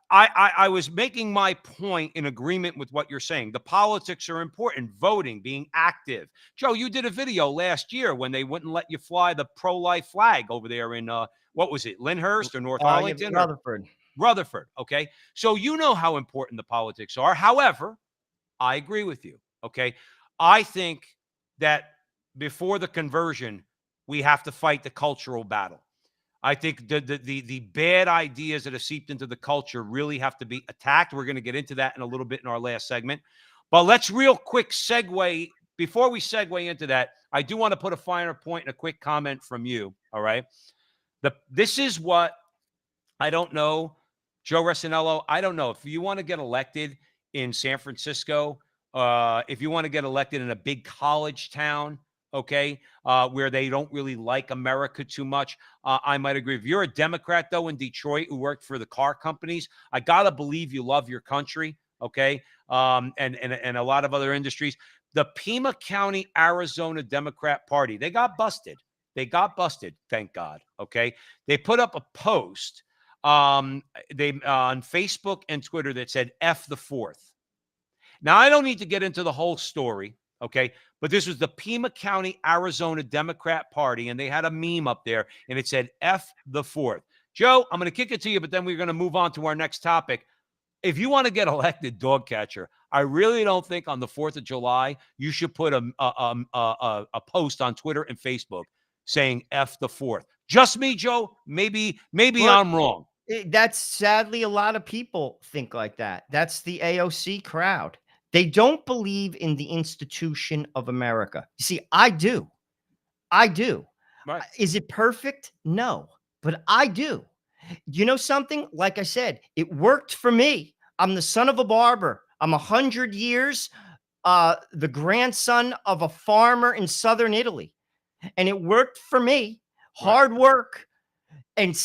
I was making my point in agreement with what you're saying. The politics are important. Voting, being active. Joe, you did a video last year when they wouldn't let you fly the pro-life flag over there in what was it, Lyndhurst or North Arlington or Rutherford. Rutherford? Okay, so you know how important the politics are. However, I agree with you. Okay, I think that before the conversion, we have to fight the cultural battle. I think the bad ideas that have seeped into the culture really have to be attacked. We're going to get into that in a little bit in our last segment. But let's real quick segue. Before we segue into that, I do want to put a finer point and a quick comment from you. All right. This is what I don't know, Joe Russinello. I don't know if you want to get elected in San Francisco, if you want to get elected in a big college town, okay, where they don't really like America too much. I might agree. If you're a Democrat, though, in Detroit who worked for the car companies, I got to believe you love your country, okay, and a lot of other industries. The Pima County, Arizona Democrat Party, they got busted. They got busted, thank God, okay? They put up a post on Facebook and Twitter that said F the fourth. Now, I don't need to get into the whole story, okay? But this was the Pima County, Arizona Democrat Party, and they had a meme up there, and it said F the fourth. Joe, I'm going to kick it to you, but then we're going to move on to our next topic. If you want to get elected dog catcher, I really don't think on the 4th of July you should put a post on Twitter and Facebook saying F the fourth. Just me, Joe. Maybe I'm wrong. That's sadly a lot of people think like that. That's the AOC crowd. They don't believe in the institution of America. You see, I do. I do. Right. Is it perfect? No, but I do. You know something? Like I said, it worked for me. I'm the son of a barber. I'm 100 years, the grandson of a farmer in southern Italy. And it worked for me. Hard work. and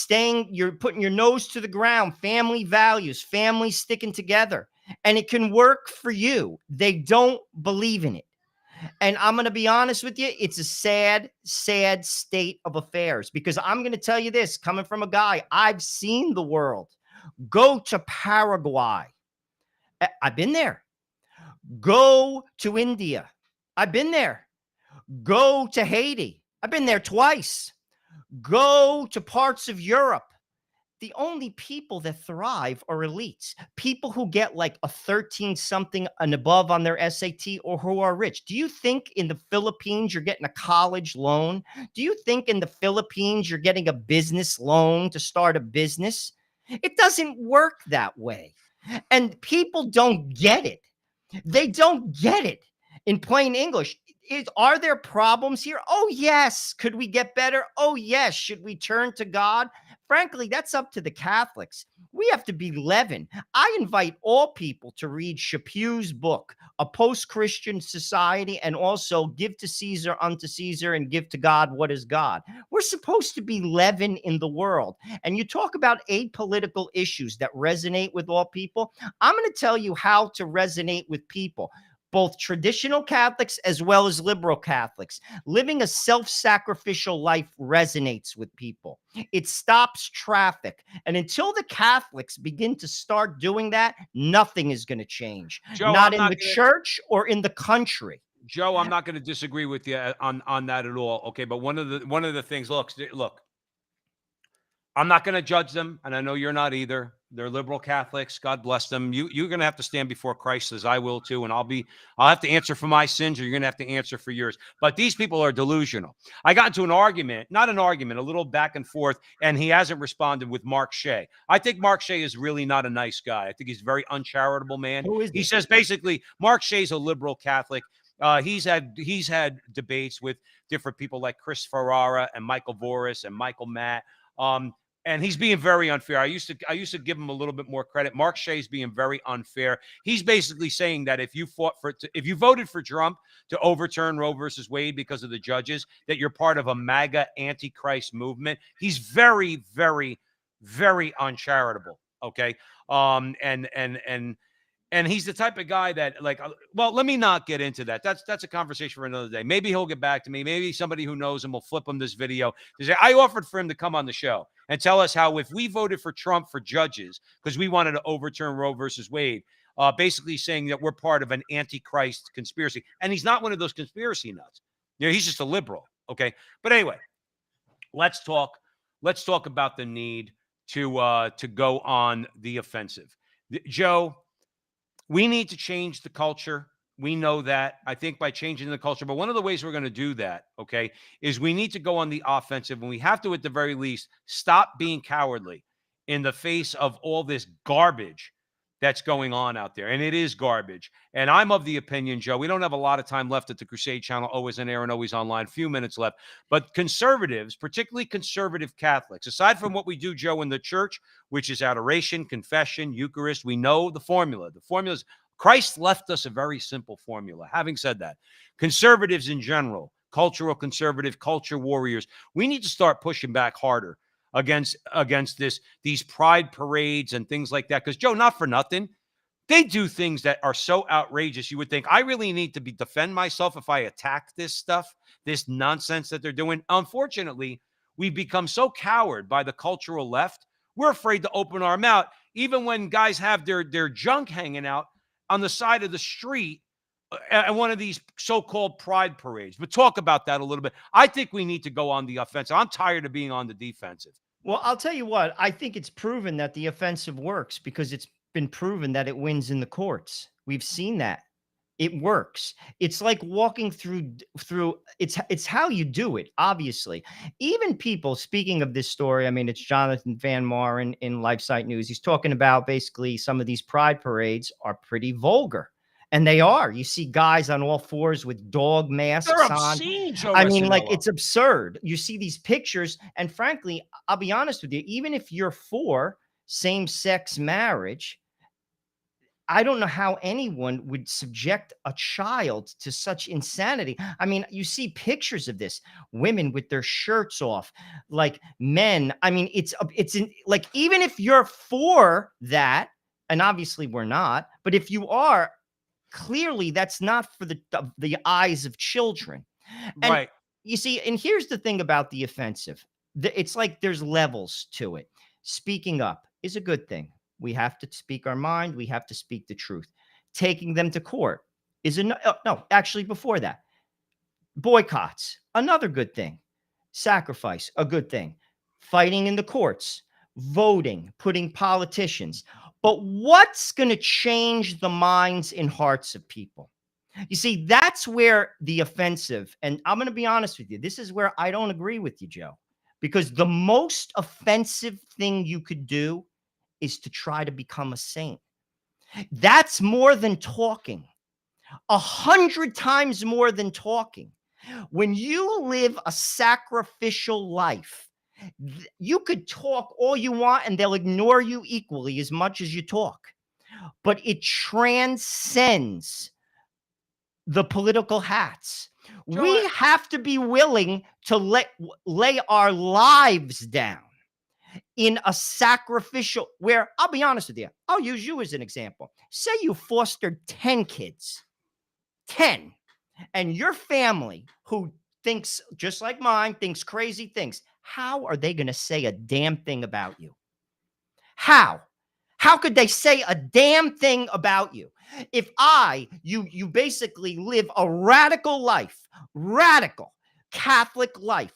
you're putting your nose to the ground, family values, family sticking together, and it can work for you. They don't believe in it. And I'm going to be honest with you, it's a sad, sad state of affairs, because I'm going to tell you this, coming from a guy, I've seen the world. Go to Paraguay. I've been there. Go to India. I've been there. Go to Haiti. I've been there twice. Go to parts of Europe. The only people that thrive are elites, people who get like a 13 something and above on their SAT, or who are rich. Do you think in the Philippines you're getting a college loan? Do you think in the Philippines you're getting a business loan to start a business? It doesn't work that way. And people don't get it. They don't get it. In plain English, are there problems here? Oh, yes. Could we get better? Oh, yes. Should we turn to God? Frankly, that's up to the Catholics. We have to be leaven. I invite all people to read Chapuis's book, A Post-Christian Society, and also Give to Caesar unto Caesar and Give to God what is God. We're supposed to be leaven in the world. And you talk about apolitical issues that resonate with all people. I'm going to tell you how to resonate with people, both traditional Catholics as well as liberal Catholics. Living a self-sacrificial life resonates with people. It stops traffic. And until the Catholics begin to start doing that, nothing is going to change. Joe, Not in the church or in the country. Joe, I'm not going to disagree with you on that at all. Okay, but one of the things, look, I'm not going to judge them, and I know you're not either. They're liberal Catholics. God bless them. You're going to have to stand before Christ, as I will too, and I'll have to answer for my sins, or you're going to have to answer for yours. But these people are delusional. I got into a little back and forth, and he hasn't responded with Mark Shea. I think Mark Shea is really not a nice guy. I think he's a very uncharitable man. Who is he? Says basically Mark Shea's a liberal Catholic. He's had debates with different people like Chris Ferrara and Michael Voris and Michael Matt. And he's being very unfair. I used to give him a little bit more credit. Mark Shea's being very unfair. He's basically saying that if you voted for Trump to overturn Roe versus Wade because of the judges, that you're part of a MAGA antichrist movement. He's very, very, very uncharitable. Okay. And he's the type of guy that, like, well, let me not get into that. That's a conversation for another day. Maybe he'll get back to me. Maybe somebody who knows him will flip him this video. I offered for him to come on the show and tell us how, if we voted for Trump for judges because we wanted to overturn Roe versus Wade, basically saying that we're part of an antichrist conspiracy. And he's not one of those conspiracy nuts. He's just a liberal. Okay. But anyway, let's talk about the need to go on the offensive. Joe, we need to change the culture. We know that. I think by changing the culture, but one of the ways we're going to do that, okay, is we need to go on the offensive, and we have to, at the very least, stop being cowardly in the face of all this garbage that's going on out there. And it is garbage. And I'm of the opinion, Joe, we don't have a lot of time left at the Crusade channel, always on air and always online, few minutes left. But conservatives, particularly conservative Catholics, aside from what we do, Joe, in the church, which is adoration, confession, Eucharist, we know the formula. The formula is, Christ left us a very simple formula. Having said that, conservatives in general, cultural conservative, culture warriors, we need to start pushing back harder against these pride parades and things like that. Because, Joe, not for nothing, they do things that are so outrageous. You would think, I really need to defend myself if I attack this stuff, this nonsense that they're doing. Unfortunately, we've become so coward by the cultural left, we're afraid to open our mouth, even when guys have their junk hanging out on the side of the street at one of these so-called pride parades. But talk about that a little bit. I think we need to go on the offensive. I'm tired of being on the defensive. Well, I'll tell you what, I think it's proven that the offensive works, because it's been proven that it wins in the courts. We've seen that. It works. It's like walking through it's how you do it, obviously. Even people, speaking of this story, I mean, it's Jonathan Van Maar in LifeSite News. He's talking about basically some of these pride parades are pretty vulgar. And they are. You see guys on all fours with dog masks They're on. obscene, Joe I mean, Russinello. like, it's absurd. You see these pictures, and frankly, I'll be honest with you, even if you're for same-sex marriage, I don't know how anyone would subject a child to such insanity. I mean, you see pictures of this, women with their shirts off, like men. I mean, like, even if you're for that, and obviously we're not, but if you are, clearly that's not for the eyes of children. And Right. you see, and here's the thing about the offensive. It's like there's levels to it. Speaking up is a good thing. We have to speak our mind. We have to speak the truth. Taking them to court is no, actually before that. Boycotts, another good thing. Sacrifice, a good thing. Fighting in the courts, voting, putting politicians. But what's going to change the minds and hearts of people? You see, that's where the offensive, and I'm going to be honest with you, this is where I don't agree with you, Joe, because the most offensive thing you could do is to try to become a saint. That's more than talking, 100 times more than talking. When you live a sacrificial life, you could talk all you want and they'll ignore you equally as much as you talk, but it transcends the political hats. Joe, We have to be willing to lay our lives down in a sacrificial, where I'll be honest with you, I'll use you as an example. Say you fostered 10 kids, 10, and your family, who thinks just like mine, thinks crazy things. How are they going to say a damn thing about you? How? How could they say a damn thing about you? If you basically live a radical life, radical Catholic life,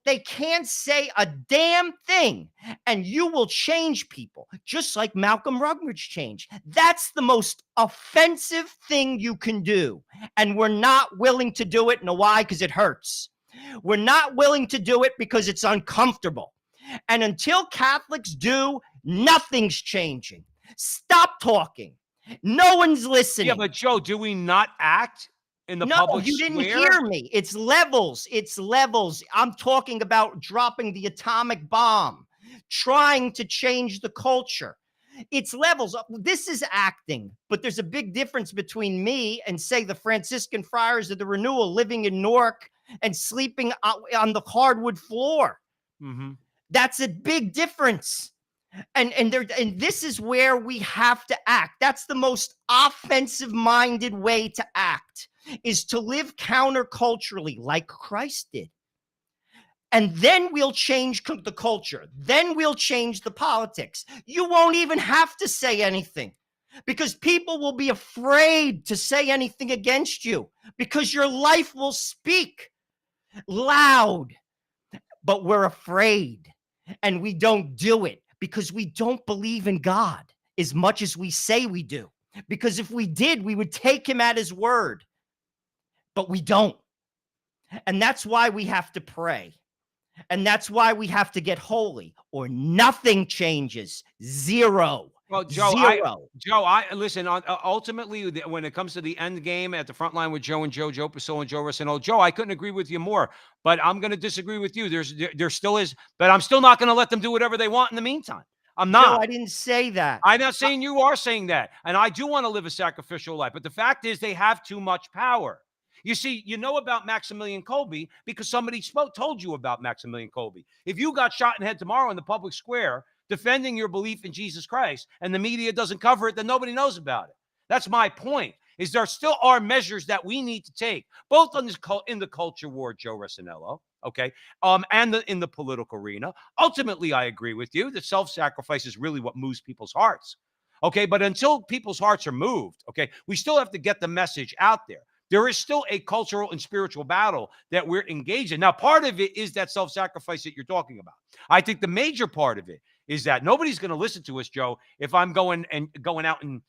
they can't say a damn thing, and you will change people, just like Malcolm Rugridge changed. That's the most offensive thing you can do, and we're not willing to do it. Know why? Because it hurts. We're not willing to do it because it's uncomfortable. And until Catholics do, nothing's changing. Stop talking. No one's listening. Yeah, but Joe, do we not act in the public you square? didn't hear me. It's levels. It's levels. I'm talking about dropping the atomic bomb, trying to change the culture. It's levels. This is acting, but there's a big difference between me and, say, the Franciscan Friars of the Renewal living in Newark and sleeping on the hardwood floor. Mm-hmm. That's a big difference. And this is where we have to act. That's the most offensive-minded way to act, is to live counterculturally like Christ did. And then we'll change the culture. Then we'll change the politics. You won't even have to say anything, because people will be afraid to say anything against you, because your life will speak loud. But we're afraid, and we don't do it because we don't believe in God as much as we say we do. Because if we did, we would take him at his word. But we don't. And that's why we have to pray. And that's why we have to get holy, or nothing changes. Zero. Well, Joe, Zero. Listen. Ultimately, when it comes to the end game at the front line with Joe and Joe Pasillo and Joe Russinello, Joe, I couldn't agree with you more. But I'm going to disagree with you. There still is, but I'm still not going to let them do whatever they want in the meantime. I'm not. No, I didn't say that. I'm not saying you are saying that, and I do want to live a sacrificial life. But the fact is, they have too much power. You see, you know about Maximilian Kolbe because somebody told you about Maximilian Kolbe. If you got shot in the head tomorrow in the public square defending your belief in Jesus Christ and the media doesn't cover it, then nobody knows about it. That's my point, is there still are measures that we need to take, both on this in the culture war, Joe Russinello, okay, and in the political arena. Ultimately, I agree with you that self-sacrifice is really what moves people's hearts, okay? But until people's hearts are moved, okay, we still have to get the message out there. There is still a cultural and spiritual battle that we're engaged in. Now, part of it is that self-sacrifice that you're talking about. I think the major part of it is that nobody's going to listen to us, Joe, if I'm going out and,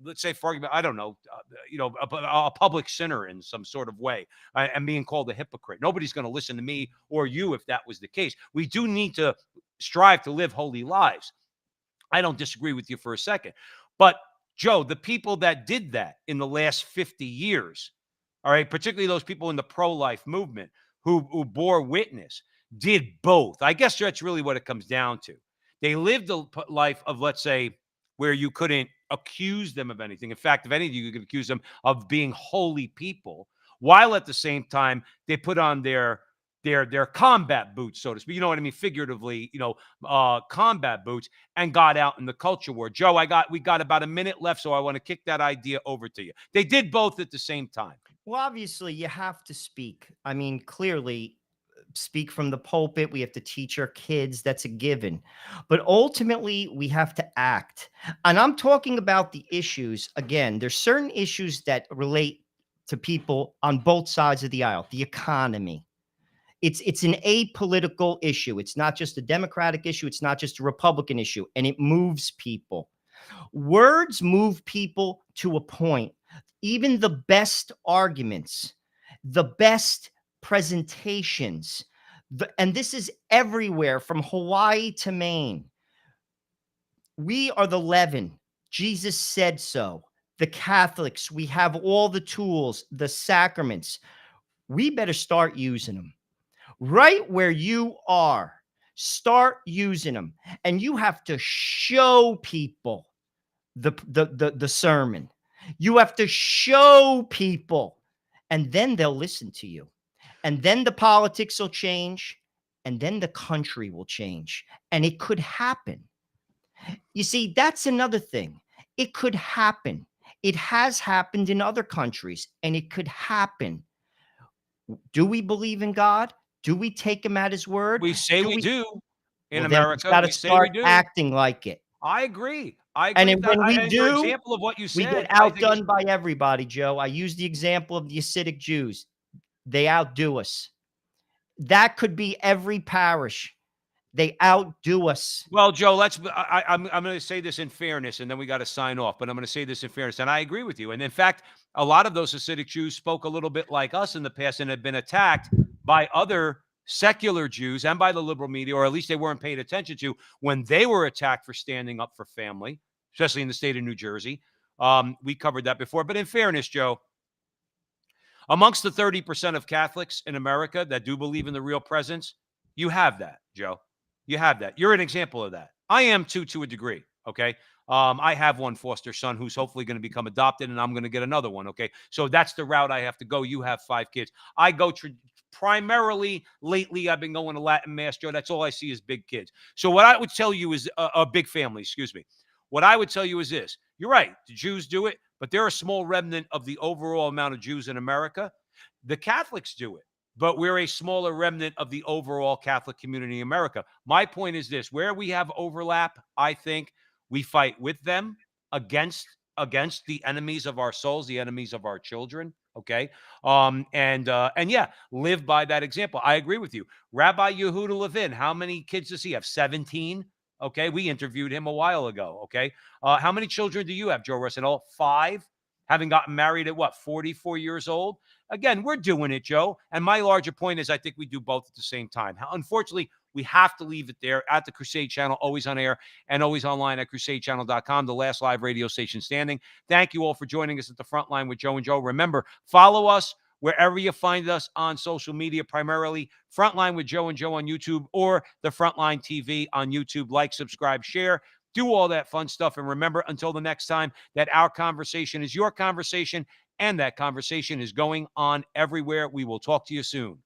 let's say, for argument, I don't know, a public sinner in some sort of way and being called a hypocrite. Nobody's going to listen to me or you if that was the case. We do need to strive to live holy lives. I don't disagree with you for a second. But, Joe, the people that did that in the last 50 years, all right, particularly those people in the pro-life movement who bore witness, did both. I guess that's really what it comes down to. They lived a life of, let's say, where you couldn't accuse them of anything. In fact, if anything, you could accuse them of being holy people, while at the same time they put on their combat boots, so to speak. You know what I mean? Figuratively, combat boots, and got out in the culture war. Joe, we got about a minute left, so I want to kick that idea over to you. They did both at the same time. Well, obviously, you have to speak. I mean, clearly, speak from the pulpit. We have to teach our kids. That's a given. But ultimately, we have to act. And I'm talking about the issues. Again, there's certain issues that relate to people on both sides of the aisle. The economy. It's an apolitical issue. It's not just a Democratic issue. It's not just a Republican issue. And it moves people. Words move people to a point. Even the best arguments, the best presentations, and this is everywhere from Hawaii to Maine. We are the leaven. Jesus said so. The Catholics, we have all the tools, the sacraments. We better start using them. Right where you are, start using them. And you have to show people the sermon. You have to show people, and then they'll listen to you. And then the politics will change, and then the country will change. And it could happen. You see, that's another thing. It could happen. It has happened in other countries, and it could happen. Do we believe in God? Do we take him at his word? We say we do in Well, America. We've got to We say start we do. acting like it. I agree. And when we do, your example of what you we said, get outdone by everybody, Joe. I use the example of the Hasidic Jews. They outdo us. That could be every parish. They outdo us. Well, Joe, I'm going to say this in fairness, and then we got to sign off. But I'm going to say this in fairness, and I agree with you. And in fact, a lot of those Hasidic Jews spoke a little bit like us in the past and have been attacked by other secular Jews and by the liberal media, or at least they weren't paid attention to when they were attacked for standing up for family, especially in the state of New Jersey. We covered that before. But in fairness, Joe, amongst the 30% of Catholics in America that do believe in the real presence, you have that, Joe. You have that. You're an example of that. I am too, to a degree. Okay. I have one foster son who's hopefully going to become adopted, and I'm going to get another one. Okay. So that's the route I have to go. You have 5 kids. I go primarily lately. I've been going to Latin Mass, Joe. That's all I see is big kids. So what I would tell you is a big family, excuse me. What I would tell you is this. You're right. The Jews do it, but they're a small remnant of the overall amount of Jews in America. The Catholics do it, but we're a smaller remnant of the overall Catholic community in America. My point is this: where we have overlap, I think we fight with them against the enemies of our souls, the enemies of our children. Okay. And yeah, live by that example. I agree with you. Rabbi Yehuda Levin, how many kids does he have? 17. Okay. We interviewed him a while ago. Okay. How many children do you have, Joe Russinello? 5. Having gotten married at what, 44 years old? Again, we're doing it, Joe. And my larger point is I think we do both at the same time. Unfortunately, we have to leave it there at the Crusade Channel, always on air and always online at crusadechannel.com, the last live radio station standing. Thank you all for joining us at the Frontline with Joe and Joe. Remember, follow us wherever you find us on social media, primarily Frontline with Joe and Joe on YouTube or the Frontline TV on YouTube. Like, subscribe, share. Do all that fun stuff. And remember, until the next time, that our conversation is your conversation, and that conversation is going on everywhere. We will talk to you soon.